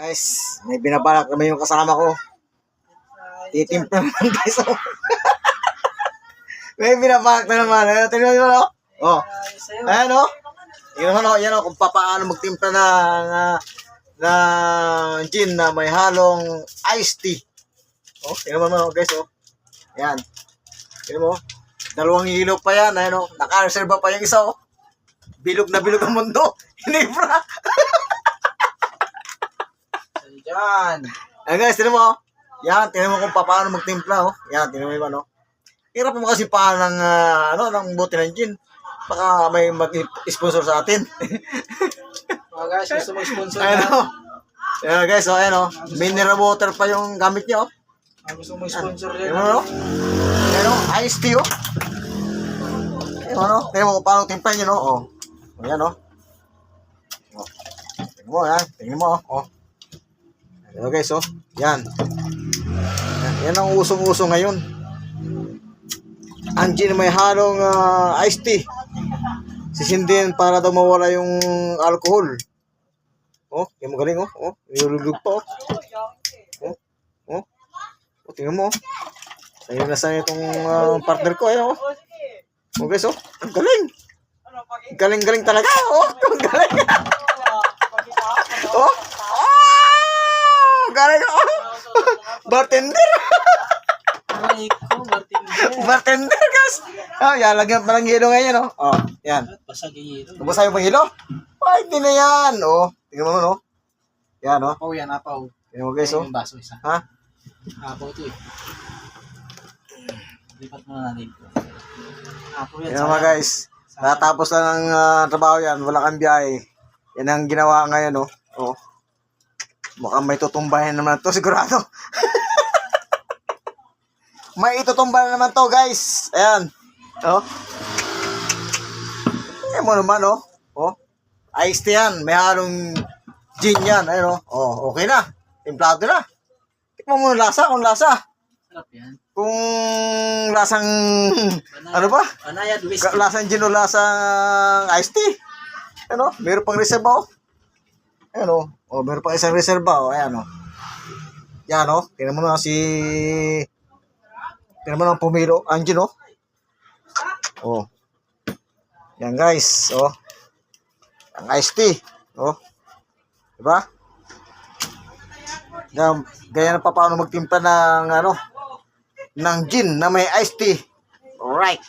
Guys, may binabalak naman yung kasama ko. Titimpla naman guys. Oh. May binabalak na naman. Tingnan mo no? Oh. Ayan o. Tingnan mo no? Yan o. Kung paano magtimpla na gin na may halong iced tea. Oh, tingnan mo no guys oh. Ayan. Tingnan mo. 2 hilo pa yan. Ayan o. Naka-reserva pa yung isa oh. Bilog na bilog ang mundo. Hinibra. Yan. Ayan guys, tingnan mo. Yan, tingnan mo kung paano magtimpla oh. Yan, tingnan mo yung ano. Hirap mo kasi pa ng bote ng gin. Baka may mag-sponsor sa atin. Mga guys, gusto mag-sponsor Ayan na. oh. Ayan guys, oh, ayan oh. Mineral water pa yung gamit niya oh. Gusto mag-sponsor din. Tingnan mo oh. Ayan oh, iced tea oh. Ayan oh. Tingnan mo kung paano timpla niya no. Oh. Ayan oh. Oh. Tingnan mo yan. Tingnan mo oh. Ayan guys oh. Yan. Yan ang usong-usong ngayon. Ang gin may halong iced tea. Sisindin para daw mawala yung alcohol. Oh, yung magaling oh. Oh, nilulug pa oh. Oh. Oh. Oh, tingnan mo oh. Sa'yo na sa'yo itong partner ko eh oh. Oh guys oh. Ang galing. Galing-galing talaga oh. Ang galing. Oh. Oh, galing oh. Bartender. Ay, ko, Bartender guys. Oh, yan lagyan pa ng hilo ngayon oh. Oh, yan. Basag yung hilo. Ubos tayo pang hilo? Ay, hindi na yan. Oh, tingnan mo no. Yan oh. Apaw yan, apaw. Tingnan mo guys oh. Yung baso isa. Ha? Apaw ito eh. Lipat muna natin. Apaw yan. Tingnan mo guys. Natapos na ng trabaho yan. Wala kang biyahe. Yan ang ginawa ngayon oh. Oh. Mukhang may tutumbahin naman to sigurado. May itutumba na naman to guys. Ayan. Oh. Ayan mo naman oh. Oh. Iced tea yan. May halong gin yan. Ayan oh. Oh, okay na. Timplado na. Tikman mo yung lasa kung lasa. Sarap yan. Kung lasang ano ba? Anayad whiskey. Lasang gin o lasang iced tea. Ano? Meron pang reserva oh. Ayan oh. Oh, meron pang isang reserva oh. Ayan oh. Yan oh. Tingnan mo na tingnan mo na pumilo. Ang gin oh. Oh. Yan guys. Oh. Ang iced tea. Oh. Diba? Yan. Gaya na pa paano magtimpla ng ng gin na may iced tea. Alright.